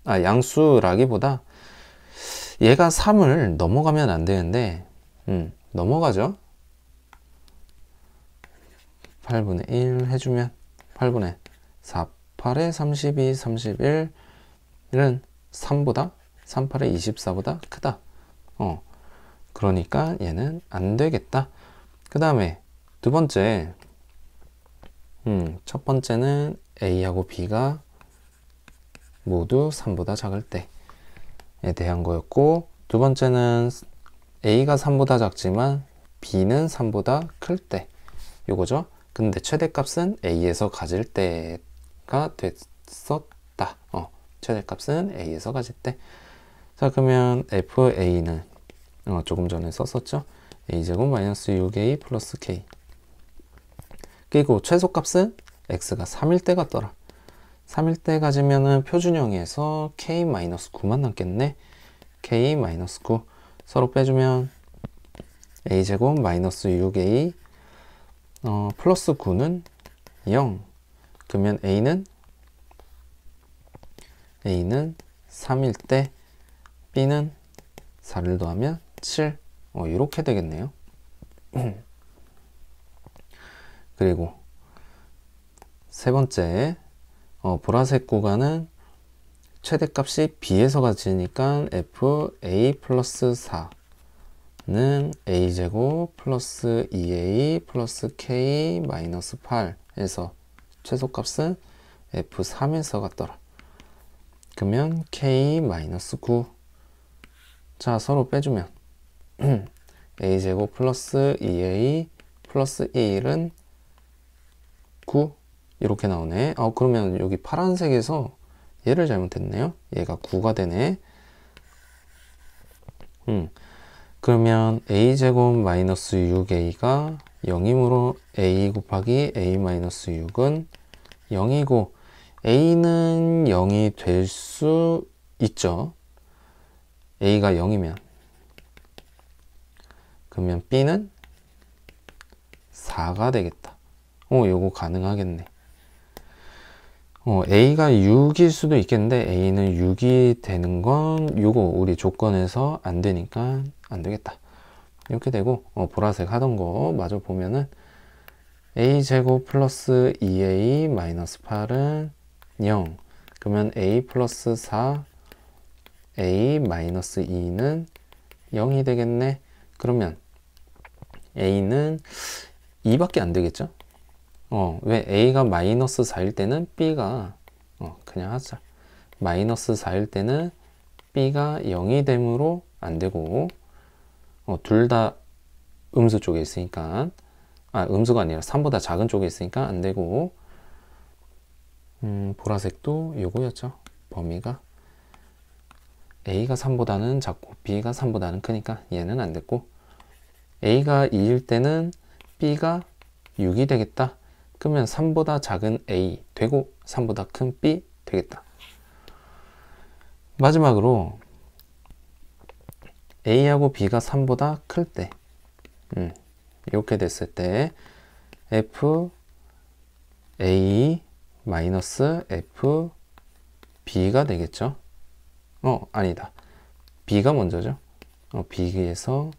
양수라기보다 얘가 3을 넘어가면 안 되는데 넘어가죠. 8분의 1 해주면 8분의 4, 8에 32, 31은 3보다 3, 8에 24보다 크다. 그러니까 얘는 안 되겠다. 그 다음에 두 번째, 첫 번째는 A하고 B가 모두 3보다 작을 때에 대한 거였고, 두 번째는 A가 3보다 작지만 B는 3보다 클 때 요거죠. 근데 최대값은 A에서 가질 때가 됐었다. 최대값은 A에서 가질 때. 자, 그러면 FA는 조금 전에 썼었죠. A제곱 마이너스 6A 플러스 K. 그리고 최소값은 X가 3일 때 같더라. 3일 때 가지면은 표준형에서 K-9만 남겠네. K-9 서로 빼주면 A제곱 마이너스 6A 플러스 9는 0. 그러면 A는 3일 때, B는 4를 더하면 7. 이렇게 되겠네요. 그리고 세 번째, 보라색 구간은 최대값이 B에서 가지니까 FA 플러스 4는 A제곱 플러스 2A 플러스 K 마이너스 8 해서 최소값은 F3에서 같더라. 그러면 K 마이너스 9. 자, 서로 빼주면 A제곱 플러스 2A 플러스 1은 9 이렇게 나오네. 그러면 여기 파란색에서 얘를 잘못했네요. 얘가 9가 되네. 그러면 A제곱 마이너스 6A가 0이므로 A 곱하기 A 마이너스 6은 0이고 A는 0이 될 수 있죠. A가 0이면. 그러면 B는 4가 되겠다. 요거 가능하겠네. A가 6일 수도 있겠는데 A는 6이 되는 건 요거 우리 조건에서 안 되니까 안 되겠다. 이렇게 되고 보라색 하던 거 마저 보면은 A제곱 플러스 2A 마이너스 8은 0. 그러면 A 플러스 4 A 마이너스 2는 0이 되겠네. 그러면 A는 2밖에 안 되겠죠? 왜 A가 마이너스 4일 때는 B가 그냥 하자. 마이너스 4일 때는 B가 0이 되므로 안 되고 둘 다 음수 쪽에 있으니까 음수가 아니라 3보다 작은 쪽에 있으니까 안 되고 보라색도 요거였죠. 범위가 A가 3보다는 작고 B가 3보다는 크니까 얘는 안 됐고 A가 2일 때는 B가 6이 되겠다. 그러면 3보다 작은 A 되고 3보다 큰 B 되겠다. 마지막으로 A하고 B가 3보다 클 때 이렇게 됐을 때 F A 마이너스 F B가 되겠죠. 아니다. B가 먼저죠. B에서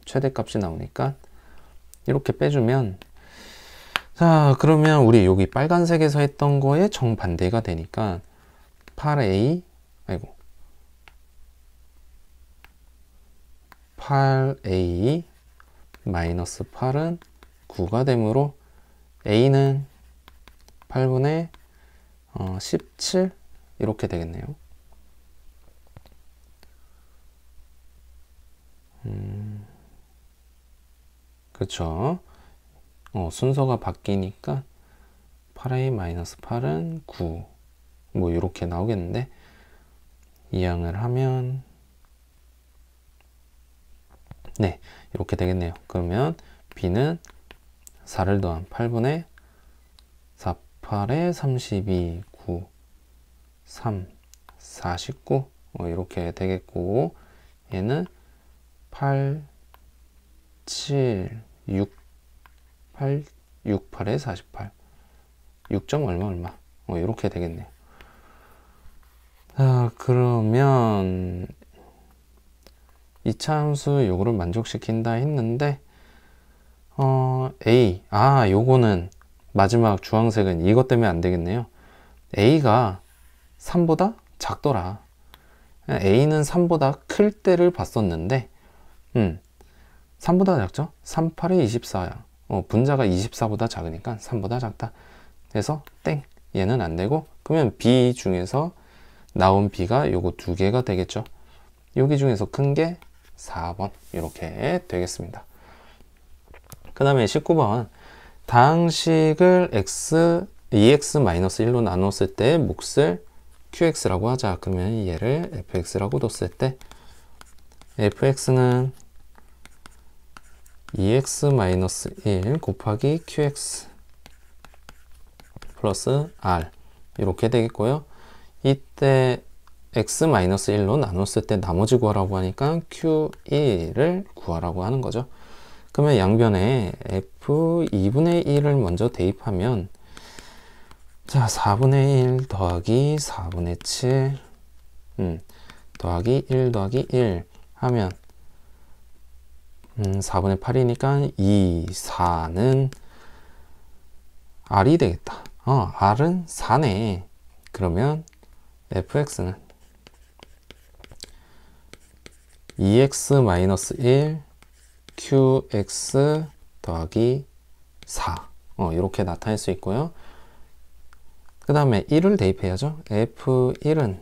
최대값이 나오니까 이렇게 빼주면, 자, 그러면 우리 여기 빨간색에서 했던 거에 정반대가 되니까 8A 마이너스 8은 9가 되므로 A는 8분의 17 이렇게 되겠네요. 그렇죠. 순서가 바뀌니까 8A 마이너스 8은 9 뭐 이렇게 나오겠는데, 이항을 하면 네, 이렇게 되겠네요. 그러면 B는 4를 더한 8분의 4, 8에 32, 9, 3, 49 이렇게 되겠고, 얘는 8, 7, 6, 8, 6, 8에 48 6점 얼마 이렇게 되겠네요. 자, 그러면 2차 함수 요거를 만족시킨다 했는데, A, 요거는 마지막 주황색은 이것 때문에 안 되겠네요. A가 3보다 작더라. A는 3보다 클 때를 봤었는데, 3보다 작죠? 3, 8에 24야. 분자가 24보다 작으니까 3보다 작다. 그래서 땡, 얘는 안 되고, 그러면 B 중에서 나온 B가 요거 두 개가 되겠죠. 여기 중에서 큰 게 4번 이렇게 되겠습니다. 그 다음에 19번 다항식을 EX-1로 나눴을 때 몫을 QX라고 하자. 그러면 얘를 FX라고 뒀을 때 FX는 EX-1 곱하기 QX 플러스 R 이렇게 되겠고요. 이때 X-1로 나눴을 때 나머지 구하라고 하니까 Q1을 구하라고 하는 거죠. 그러면 양변에 F2분의 1을 먼저 대입하면, 자, 4분의 1 더하기 4분의 7 더하기 1 더하기 1 하면 4분의 8이니까 2, 4는 R이 되겠다. R은 4네. 그러면 fx는 EX-1 QX 더하기 4 이렇게 나타낼 수 있고요. 그 다음에 1을 대입해야죠. F1은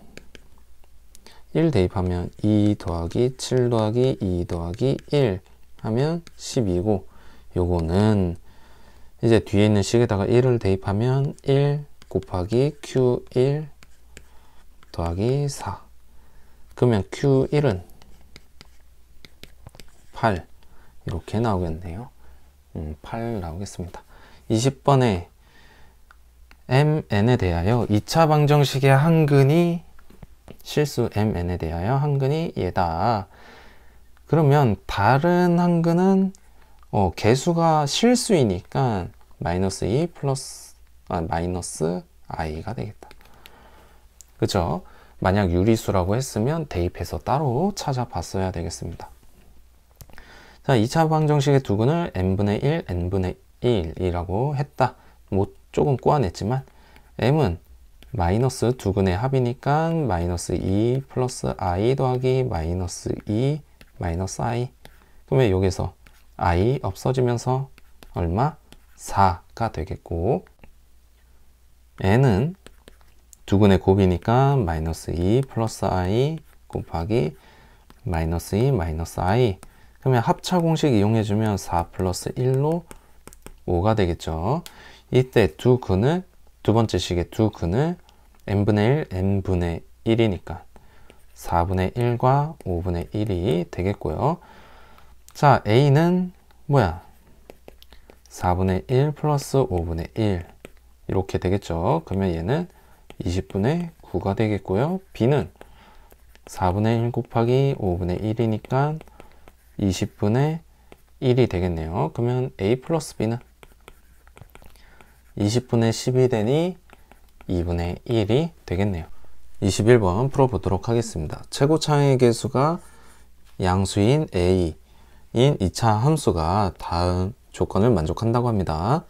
1 대입하면 2 더하기 7 더하기 2 더하기 1 하면 12고, 요거는 이제 뒤에 있는 식에다가 1을 대입하면 1 곱하기 Q1 더하기 4. 그러면 Q1은 8 이렇게 나오겠네요. 8 나오겠습니다. 20번에 MN에 대하여 2차 방정식의 한근이 실수 MN에 대하여 한근이 얘다. 그러면 다른 한근은 개수가 실수이니까 마이너스 2 플러스 마이너스 i가 되겠다. 그죠? 만약 유리수라고 했으면 대입해서 따로 찾아봤어야 되겠습니다. 자, 2차 방정식의 두근을 n분의 1, n분의 1이라고 했다. 뭐 조금 꼬아냈지만 m은 마이너스 두근의 합이니까 마이너스 2 플러스 i 더하기 마이너스 2 마이너스 i. 그러면 여기서 i 없어지면서 얼마? 4가 되겠고, n은 두근의 곱이니까 마이너스 2 플러스 i 곱하기 마이너스 2 마이너스 i. 그러면 합차 공식 이용해주면 4 플러스 1로 5가 되겠죠. 이때 두 번째 식의 두 근을 n분의 1, n분의 1이니까 4분의 1과 5분의 1이 되겠고요. 자, a는 뭐야? 4분의 1 플러스 5분의 1 이렇게 되겠죠. 그러면 얘는 20분의 9가 되겠고요. b는 4분의 1 곱하기 5분의 1이니까 20분의 1이 되겠네요. 그러면 a 플러스 b는 20분의 10이 되니 2분의 1이 되겠네요. 21번 풀어보도록 하겠습니다. 최고차의 개수가 양수인 A인 2차 함수가 다음 조건을 만족한다고 합니다.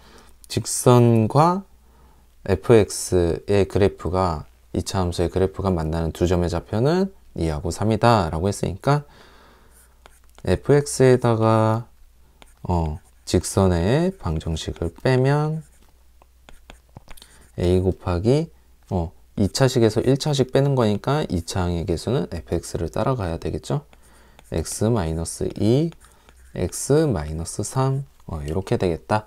직선과 fx의 그래프가 2차 함수의 그래프가 만나는 두 점의 좌표는 2하고 3이다 라고 했으니까 fx에다가 직선의 방정식을 빼면 a 곱하기 2차식에서 1차식 빼는 거니까 2차항의 개수는 fx를 따라가야 되겠죠. x-2, x-3 이렇게 되겠다.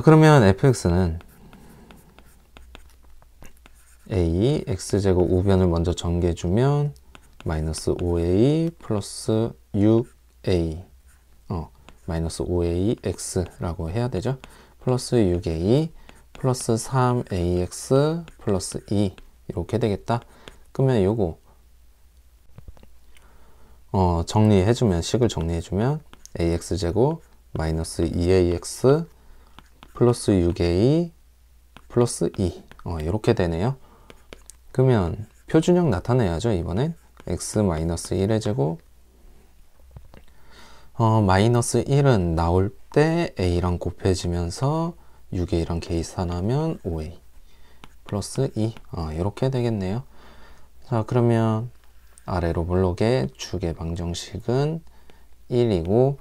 그러면 fx는 a x제곱 우변을 먼저 전개해주면 마이너스 5a 플러스 6a 마이너스 5a x라고 해야 되죠. 플러스 6a 플러스 3ax 플러스 2 이렇게 되겠다. 그러면 요거 정리해주면 식을 정리해주면 ax제곱 마이너스 2ax 플러스 6a 플러스 2 이렇게 되네요. 그러면 표준형 나타내야죠. 이번엔 x 마이너스 1의 제곱 마이너스 1은 나올 때 a랑 곱해지면서 6a랑 계산하면 5a 플러스 2 이렇게 되겠네요. 자, 그러면 아래로 블록의 축의 방정식은 1이고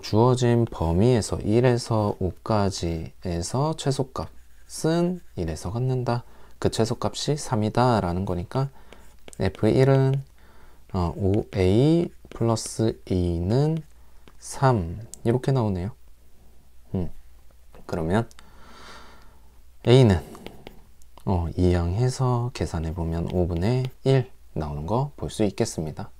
주어진 범위에서 1에서 5까지에서 최소값은 1에서 갖는다. 그 최소값이 3이다 라는 거니까 f1은 5a 플러스 2는 3 이렇게 나오네요. 그러면 a는 이항해서 계산해보면 5분의 1 나오는 거 볼 수 있겠습니다.